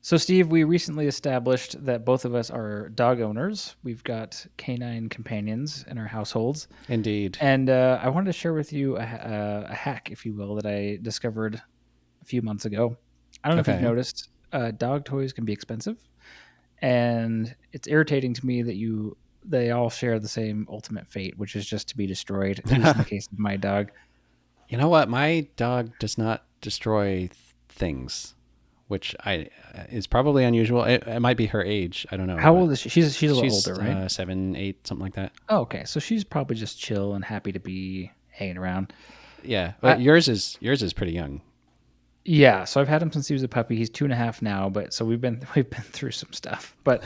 So, Steve, we recently established that both of us are dog owners. We've got canine companions in our households. Indeed. And I wanted to share with you a hack, if you will, that I discovered a few months ago. I don't know if you've Okay. noticed, dog toys can be expensive. And it's irritating to me that they all share the same ultimate fate, which is just to be destroyed, at least in the case of my dog. You know what? My dog does not destroy things, which I is probably unusual. It might be her age. I don't know, How but old is she? She's a little she's older, right? 7, 8, something like that. Oh, okay. So she's probably just chill and happy to be hanging around. Yeah, I, but yours is pretty young. Yeah, so I've had him since he was a puppy. He's 2.5 now, but so we've been through some stuff. But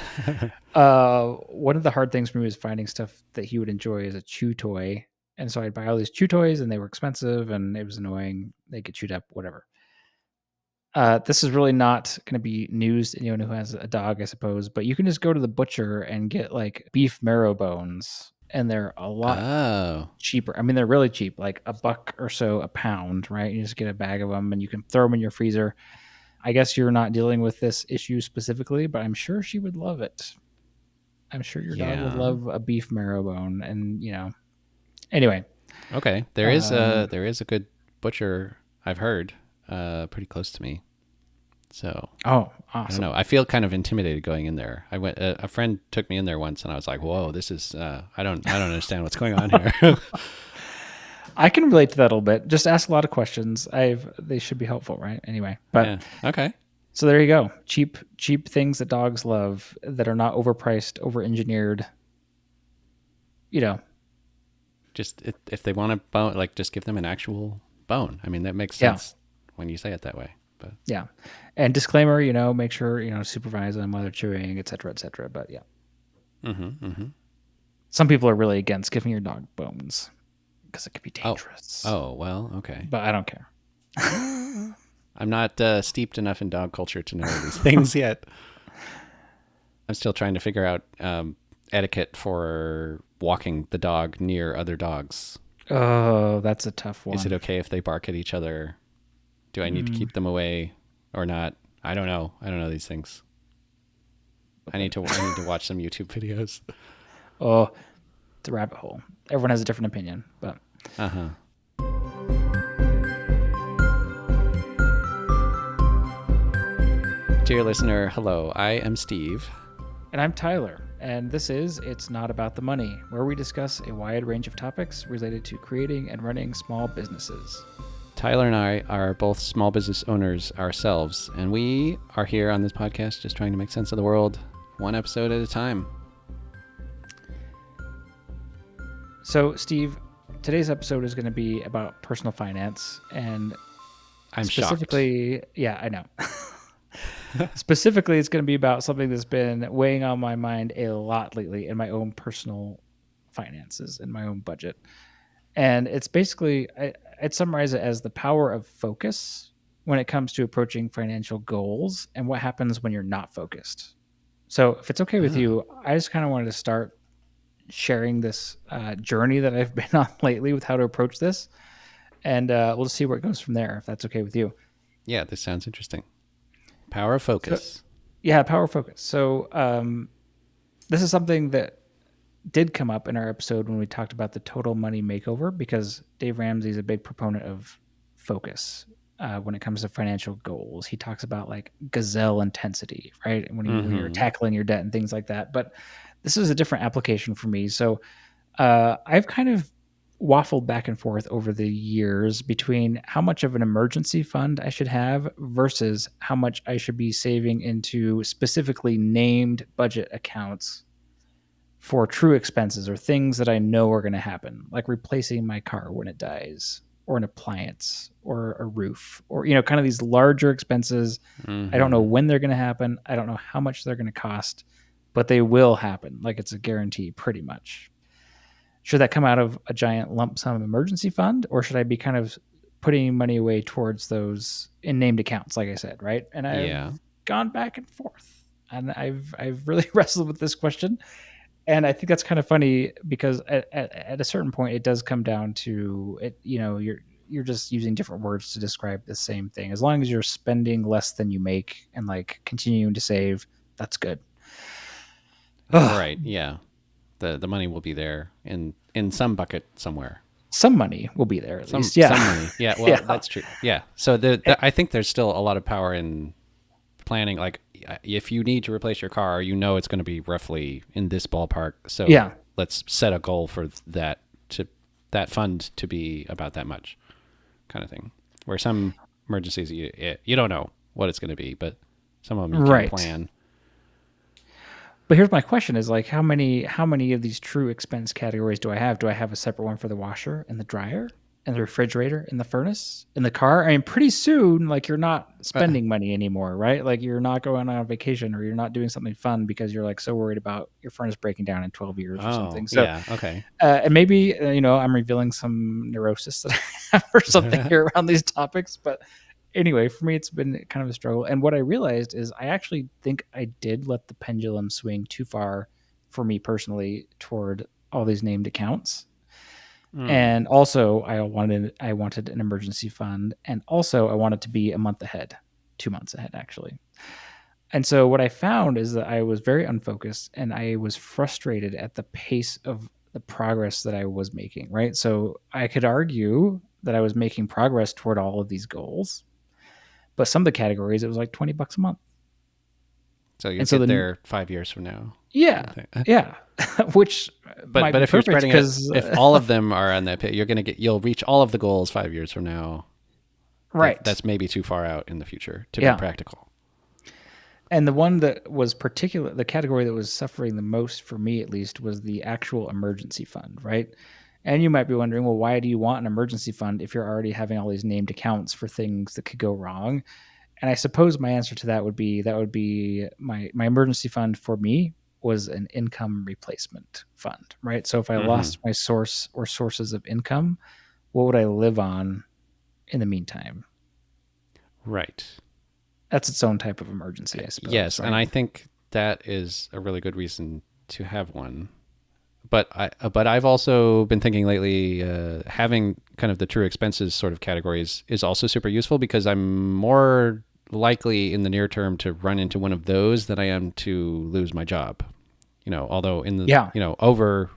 one of the hard things for me was finding stuff that he would enjoy as a chew toy. And so I'd buy all these chew toys, and they were expensive, and it was annoying. They get chewed up, whatever. This is really not going to be news to anyone who has a dog, I suppose. But you can just go to the butcher and get like beef marrow bones, and they're a lot Oh, cheaper. I mean, they're really cheap, like $1 or so a pound, right? You just get a bag of them, and you can throw them in your freezer. I guess you're not dealing with this issue specifically, but I'm sure she would love it. I'm sure your dog would yeah. love a beef marrow bone, and Anyway, Okay. There is a um, there is a good butcher I've heard, pretty close to me. So oh, I don't know. awesome! I feel kind of intimidated going in there. I went. A friend took me in there once, and I was like, "Whoa, this is. I don't understand what's going on here." I can relate to that a little bit. Just ask a lot of questions. They should be helpful, right? Anyway, but Yeah. Okay. so there you go. Cheap things that dogs love that are not overpriced, over engineered. You know, Just if they want a bone, like just give them an actual bone. I mean, that makes yeah, sense when you say it that way. But yeah. And disclaimer, make sure supervise them while they're chewing, et cetera, et cetera. But yeah, mm-hmm. some people are really against giving your dog bones because it could be Oh, dangerous. oh well, okay. But I don't care. I'm not steeped enough in dog culture to know these things yet. I'm still trying to figure out etiquette for walking the dog near other dogs. Oh, that's a tough Is it one. okay if they bark at each other? Do I need to Mm, keep them away or not? I don't know. I don't know these things. I need to watch some YouTube videos. oh, it's a rabbit hole. Everyone has a different opinion, but Uh huh. Dear listener, hello. I am Steve. and I'm Tyler, and this is It's Not About the Money, where we discuss a wide range of topics related to creating and running small businesses. Tyler and I are both small business owners ourselves, and we are here on this podcast just trying to make sense of the world one episode at a time. So, Steve, today's episode is going to be about personal finance, and I'm shocked. specifically, yeah, I know. Specifically, it's going to be about something that's been weighing on my mind a lot lately in my own personal finances and my own budget. And it's basically, I'd summarize it as the power of focus when it comes to approaching financial goals and what happens when you're not focused. So, if it's okay with Oh, you, I just kind of wanted to start sharing this journey that I've been on lately with how to approach this. And we'll just see where it goes from there, if that's okay with you. yeah, this sounds interesting. Power of So, focus. yeah, power focus. So, this is something that did come up in our episode when we talked about the total money makeover because Dave Ramsey is a big proponent of focus when it comes to financial goals. He talks about like gazelle intensity, right? When you're Mm-hmm. tackling your debt and things like that. But this is a different application for me. So I've kind of waffled back and forth over the years between how much of an emergency fund I should have versus how much I should be saving into specifically named budget accounts for true expenses or things that I know are going to happen, like replacing my car when it dies, or an appliance, or a roof, or kind of these larger expenses. I don't know Mm-hmm. when they're going to happen. I don't know how much they're going to cost, but they will happen. Like it's a guarantee, pretty much. Should that come out of a giant lump sum emergency fund, or should I be kind of putting money away towards those in named accounts, like I said, right? And I've Yeah. gone back and forth, and I've really wrestled with this question, and I think that's kind of funny because at a certain point it does come down to it. you're just using different words to describe the same thing. As long as you're spending less than you make and like continuing to save, that's good. Ugh, Right. Yeah. The money will be there in some bucket somewhere. some money will be there at Some least. Yeah. some money. Yeah. Well, Yeah. that's true. Yeah. So I think there's still a lot of power in planning. Like if you need to replace your car, you know it's going to be roughly in this ballpark. So Yeah. let's set a goal for that fund to be about that much, kind of thing. Where some emergencies you don't know what it's going to be, but some of them you can Right. plan. But here's my question is like how many of these true expense categories do I have? Do I have a separate one for the washer and the dryer and the refrigerator and the furnace and the car? I mean, pretty soon, like you're not Uh, spending money anymore, right? Like you're not going on vacation or you're not doing something fun because you're like so worried about your furnace breaking down in 12 years or oh something. So, yeah. Okay. and maybe I'm revealing some neurosis that I have or something here around these topics, but anyway, for me, it's been kind of a struggle. And what I realized is I actually think I did let the pendulum swing too far for me personally toward all these named accounts. Mm. And also I wanted an emergency fund. And also I wanted to be a month ahead, 2 months ahead, actually. And so what I found is that I was very unfocused and I was frustrated at the pace of the progress that I was making, right? So I could argue that I was making progress toward all of these goals, but some of the categories, it was like $20 a month. So you'll And so get then, there 5 years from now, yeah, kind of thing. yeah, which But might be if you're perfect spreading it, because, if all of them are on that pit, you'll reach all of the goals 5 years from now. right. That's maybe too far out in the future to be Yeah. practical. And the one that was the category that was suffering the most for me, at least, was the actual emergency fund, right? And you might be wondering, well, why do you want an emergency fund if you're already having all these named accounts for things that could go wrong? And I suppose my answer to that would be my emergency fund for me was an income replacement fund, right? So if I Hmm. lost my source or sources of income, what would I live on in the meantime? Right. That's its own type of emergency, I suppose, Yes, and right? I think that is a really good reason to have one. But I've also been thinking lately, having kind of the true expenses sort of categories is also super useful because I'm more likely in the near term to run into one of those than I am to lose my job. Although in the Yeah. over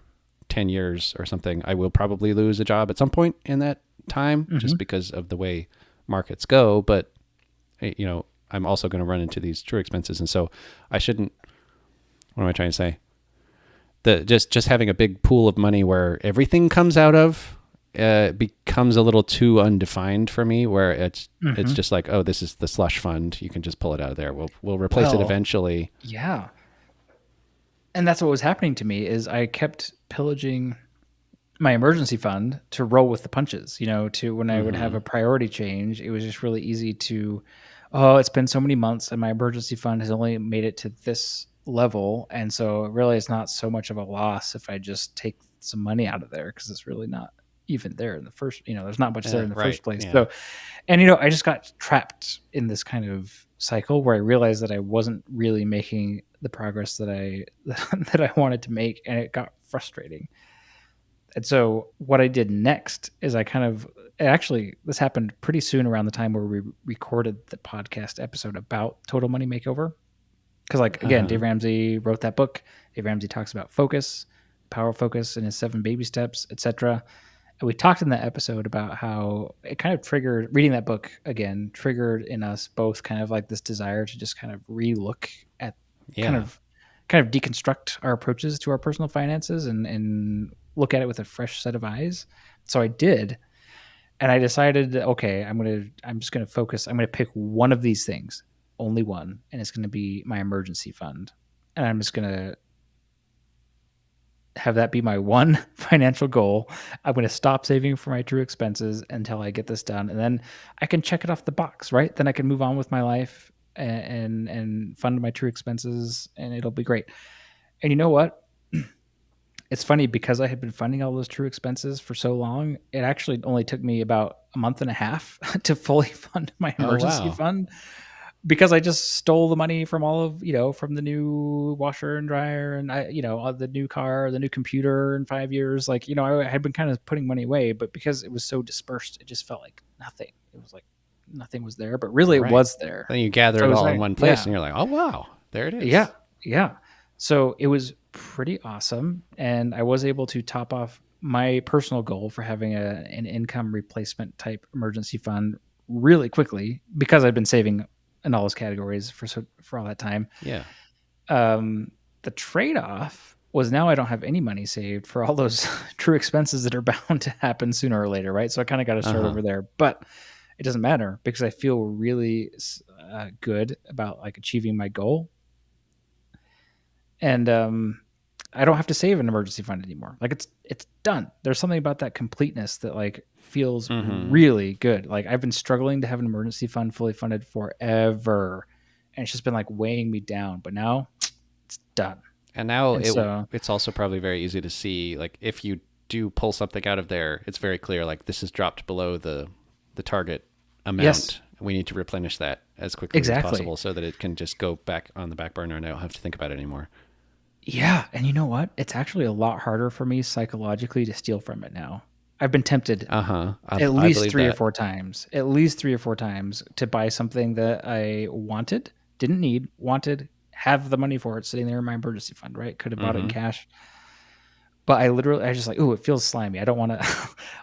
10 years or something, I will probably lose a job at some point in that time, just Hmm. because of the way markets go. But I'm also going to run into these true expenses, and so I shouldn't. What am I trying to say? Just having a big pool of money where everything comes out of becomes a little too undefined for me. Where it's Hmm. just like, oh, this is the slush fund. You can just pull it out of there. We'll replace it Well, eventually. yeah. And that's what was happening to me is I kept pillaging my emergency fund to roll with the punches, to when I would have Mm-hmm. a priority change, it was just really easy to, oh, it's been so many months and my emergency fund has only made it to this level. And so really it's not so much of a loss if I just take some money out of there because it's really not even there in the first, there's not much there in the Right. first place. Yeah. So, and I just got trapped in this kind of cycle where I realized that I wasn't really making the progress that I that I wanted to make, and it got frustrating. And so what I did next is I kind of actually this happened pretty soon around the time where we recorded the podcast episode about Total Money Makeover. Because like Uh again, huh. Dave Ramsey wrote that book. Dave Ramsey talks about focus, power of focus, and his 7 baby steps, etc. And we talked in that episode about how it kind of triggered reading that book again, triggered in us both kind of like this desire to just kind of relook at kind Yeah. of kind of deconstruct our approaches to our personal finances and look at it with a fresh set of eyes. So I did, and I decided that, okay, I'm just gonna focus. I'm gonna pick one of these things, only one, and it's gonna be my emergency fund, and I'm just gonna have that be my one financial goal. I'm going to stop saving for my true expenses until I get this done, and then I can check it off the box, right? Then I can move on with my life and fund my true expenses, and it'll be great. And you know what? It's funny because I had been funding all those true expenses for so long. It actually only took me about a month and a half to fully fund my Oh emergency wow. fund. because I just stole the money from all of, from the new washer and dryer, and the new car, the new computer in 5 years. Like, I had been kind of putting money away, but because it was so dispersed, it just felt like nothing. It was like nothing was there, but really it Right. was there. Then you gather So it it was all in like, one place yeah, and you're like, oh, wow, there it yeah, is. yeah. So it was pretty awesome. And I was able to top off my personal goal for having an income replacement type emergency fund really quickly because I've been saving in all those categories for all that time. Yeah. Um, the trade off was now I don't have any money saved for all those true expenses that are bound to happen sooner or later, right? So I kind of got to Uh start huh. over there, but it doesn't matter because I feel really good about like achieving my goal, and I don't have to save an emergency fund anymore. Like it's done. There's something about that completeness that like feels Mm hmm. really good. Like I've been struggling to have an emergency fund fully funded forever, and it's just been like weighing me down. But now it's done. And now And so it's also probably very easy to see, like, if you do pull something out of there, it's very clear, like, this is dropped below the target yes, amount. We need to replenish that as quickly as exactly. possible so that it can just go back on the back burner and I don't have to think about it anymore. Yeah, and you know what? It's actually a lot harder for me psychologically to steal from it now. I've been tempted Uh huh. at I least believe 3 or that. 4 times, at least 3 or 4 times to buy something that I wanted, didn't need, wanted, have the money for it sitting there in my emergency fund, right? Could have Mm bought it in hmm. cash. But I was just like, "Ooh, it feels slimy. I don't wanna."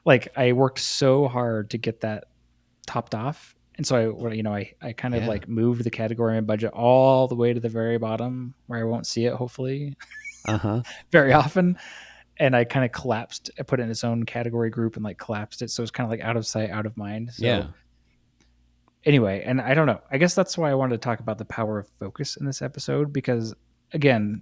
Like, I worked so hard to get that topped off, and so I kind of, Yeah. like, moved the category and budget all the way to the very bottom where I won't see it, hopefully, Uh huh. very often, and I kinda collapsed I put it in its own category group and, like, collapsed it, so it's kinda, like, out of sight, out of mind. So Yeah. anyway, and I don't know. I guess that's why I wanted to talk about the power of focus in this episode because, again,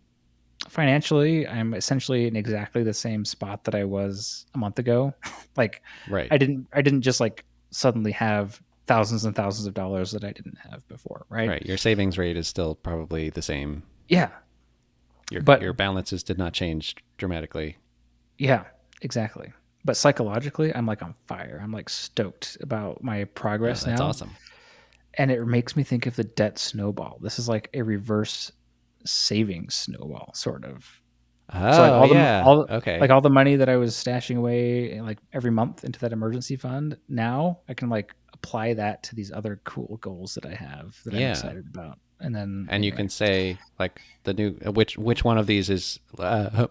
financially, I'm essentially in exactly the same spot that I was a month ago. Like, Right. I didn't just like suddenly have thousands and thousands of dollars that I didn't have before, right? Right. Your savings rate is still probably the same. Yeah, Your but balances did not change dramatically. yeah, exactly. But psychologically, I'm like on fire. I'm like stoked about my Oh, progress that's now, awesome. and it makes me think of the debt snowball. This is like a reverse savings snowball, sort of. So like Oh yeah. Okay. all the money that I was stashing away like every month into that emergency fund, now I can like apply that to these other cool goals that I have that I'm Yeah. excited about. And then And you anyway, can say, like, the new which one of these is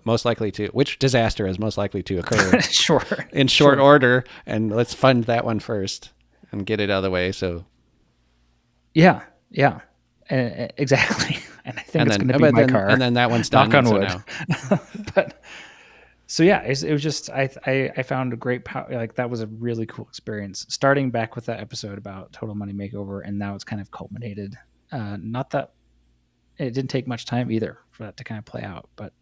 most likely to, which disaster is most likely to occur sure, in short sure, order, and let's fund that one first and get it out of the way. So yeah, yeah, exactly. And I think it's going to be my car. and then that one's Knock done. on So wood. now, But so yeah, it was just I found a great power. Like that was a really cool experience. Starting back with that episode about Total Money Makeover, and now it's kind of culminated. Not that it didn't take much time either for that to kind of play out, but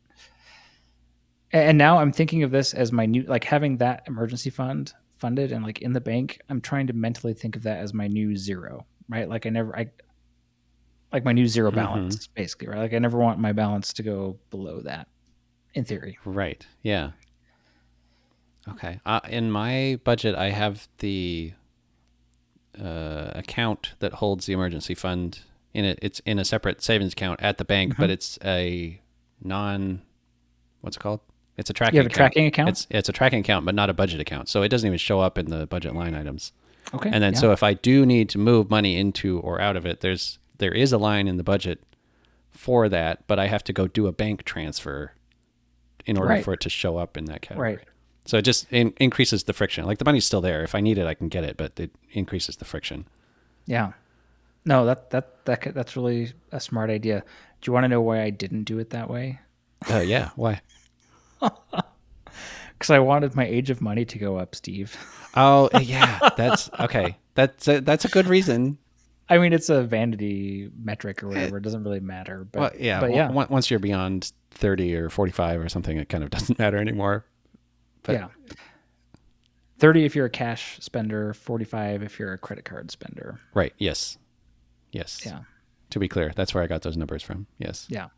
and now I'm thinking of this as my new like having that emergency fund funded and like in the bank. I'm trying to mentally think of that as my new zero, right? Like I like my new zero hmm, balance basically, right? Like I never want my balance to go below that in theory. right? Yeah. Okay. In my budget, I have the account that holds the emergency fund in it. It's in a separate savings account at the bank, Mm-hmm. but it's a non, what's it called? It's a You tracking have a account. tracking account? It's a tracking account, but not a budget account. So it doesn't even show up in the budget line items. Okay, And then yeah, so if I do need to move money into or out of it, there is a line in the budget for that, but I have to go do a bank transfer in order right, for it to show up in that right. category. So it just increases the friction. Like, the money's still there. If I need it, I can get it, but it increases the friction. Yeah. No, that's really a smart idea. Do you want to know why I didn't do it that way? Yeah. Why? Because I wanted my age of money to go up, Steve. Oh, yeah. That's okay. That's a good reason. I mean, it's a vanity metric or It, whatever. It doesn't really matter, well, yeah. but yeah, Once you're beyond 30 or 45 or something, it kind of doesn't matter anymore. But yeah. 30 if you're a cash spender, 45 if you're a credit card spender. right. Yes. Yes. Yeah, To be clear, that's where I got those numbers from. Yes. yeah.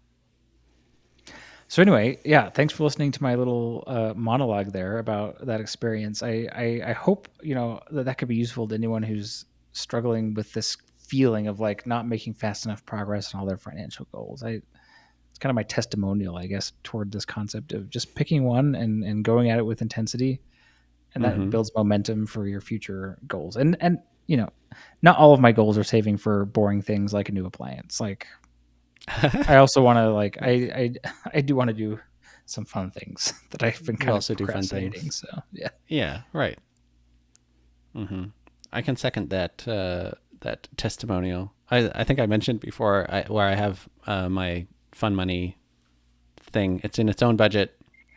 So anyway, yeah. Thanks for listening to my little monologue there about that experience. I hope that could be useful to anyone who's struggling with this feeling of like not making fast enough progress on all their financial goals. It's kind of my testimonial, I guess, toward this concept of just picking one and going at it with intensity, and that Mm-hmm. builds momentum for your future goals. And you know, not all of my goals are saving for boring things like a new appliance. Like I also want to like I do want to do some fun things that I've been You kind of also do fun procrastinating. things. So yeah. Yeah, right. Mm-hmm. I can second that that testimonial. I think I mentioned before where I have my fun money thing. It's in its own budget,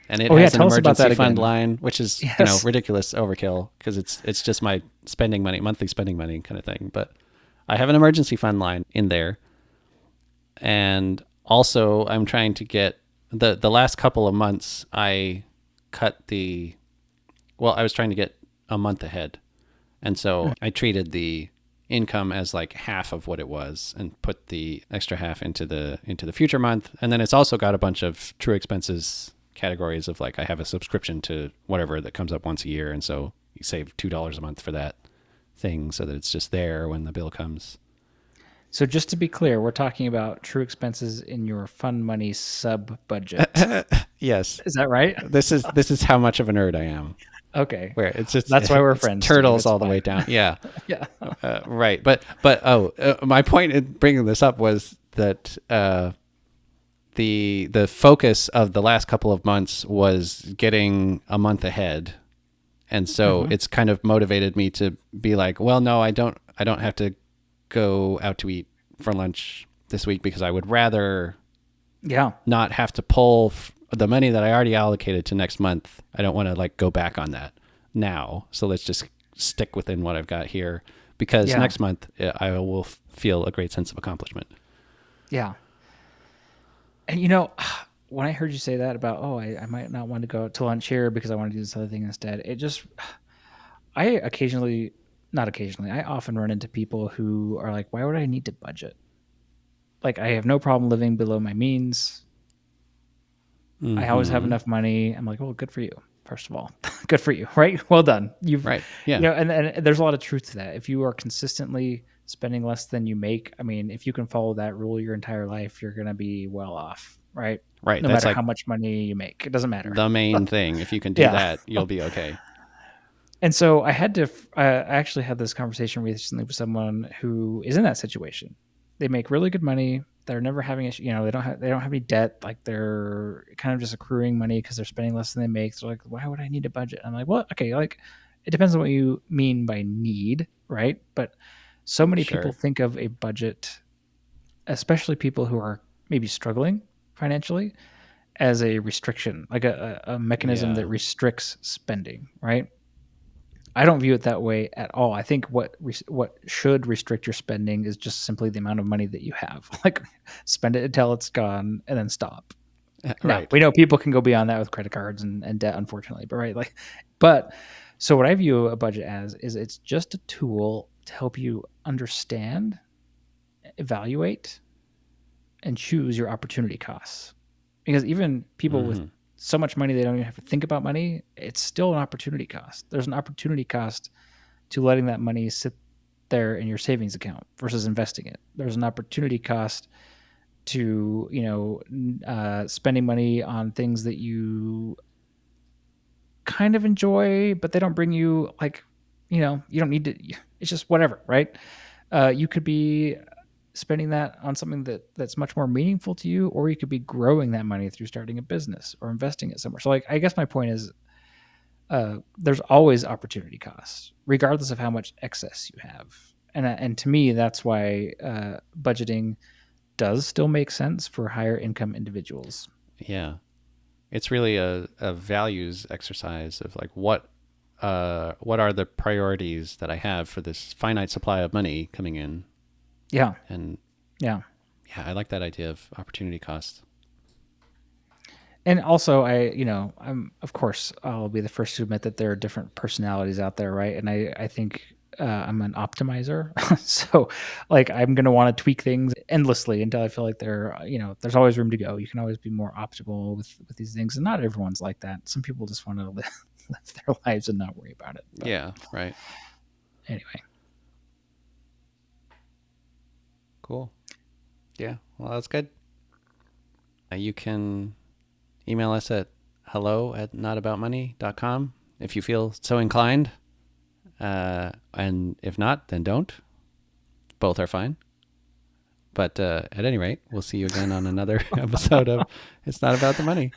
and it Oh yeah, has an tell us about emergency that fund again. line, which is Yes. ridiculous overkill because it's just my spending money, monthly spending money kind of thing. But I have an emergency fund line in there, and also I'm trying to get the last couple of months I cut the I was trying to get a month ahead. And so I treated the income as like half of what it was and put the extra half into the future month. And then it's also got a bunch of true expenses categories of like I have a subscription to whatever that comes up once a year, and so you save $2 a month for that thing so that it's just there when the bill comes. So just to be clear, we're talking about true expenses in your fun money sub budget. Yes. Is that right? This is how much of a nerd I am. Okay. Where it's just That's why we're it's friends, Steve. turtles It's all the fine. way down. Yeah. Yeah. Right. But my point in bringing this up was that the focus of the last couple of months was getting a month ahead, and so Hmm. it's kind of motivated me to be like, well, no, I don't have to go out to eat for lunch this week because I would rather Yeah. not have to pull the money that I already allocated to next month. I don't want to like go back on that now. So let's just stick within what I've got here because Yeah. next month I will feel a great sense of accomplishment. Yeah. And when I heard you say that about, oh, I might not want to go out to lunch here because I want to do this other thing instead, it just, I occasionally, not occasionally, I often run into people who are like, why would I need to budget? Like, I have no problem living below my means. I always have Mm-hmm. enough money. I'm like, well, good for you. First of all, good for you, right? Well done. Right. Yeah. And there's a lot of truth to that. If you are consistently spending less than you make, I mean, if you can follow that rule your entire life, you're going to be well off, right? Right. No That's matter like how much money you make, it doesn't matter. the main thing. If you can do Yeah. that, you'll be okay. And so I actually had this conversation recently with someone who is in that situation. They make really good money. They're never having issue. They don't have any debt. Like they're kind of just accruing money because they're spending less than they make. So like, why would I need a budget? I'm like, well, okay, like it depends on what you mean by need, right? But so many people Sure. think of a budget, especially people who are maybe struggling financially, as a restriction, like a mechanism that Yeah. restricts spending, right? I don't view it that way at all. I think what should restrict your spending is just simply the amount of money that you have. Like spend it until it's gone and then stop. Now, Right. we know people can go beyond that with credit cards and debt, unfortunately, but right, like, but so what I view a budget as is it's just a tool to help you understand, evaluate, and choose your opportunity costs. Because even people with Mm-hmm. so much money they don't even have to think about money, it's still an opportunity cost. There's an opportunity cost to letting that money sit there in your savings account versus investing it. There's an opportunity cost to spending money on things that you kind of enjoy, but they don't bring you like you don't need to. It's just whatever, right? You could be spending that on something that's much more meaningful to you, or you could be growing that money through starting a business or investing it somewhere. So like I guess my point is there's always opportunity costs, regardless of how much excess you have. And to me, that's why budgeting does still make sense for higher income individuals. Yeah. It's really a values exercise of like what are the priorities that I have for this finite supply of money coming in. Yeah, And yeah. yeah, I like that idea of opportunity cost. And also, I'm of course I'll be the first to admit that there are different personalities out there, right? And I think I'm an optimizer, so like I'm gonna want to tweak things endlessly until I feel like there's always room to go. You can always be more optimal with these things, and not everyone's like that. Some people just want to live their lives and not worry about it. But Yeah, right. anyway, Cool. Yeah. Well, that's good. You can email us at hello@notaboutmoney.com if you feel so inclined. And if not, then don't. Both are fine. But at any rate, we'll see you again on another episode of It's Not About the Money.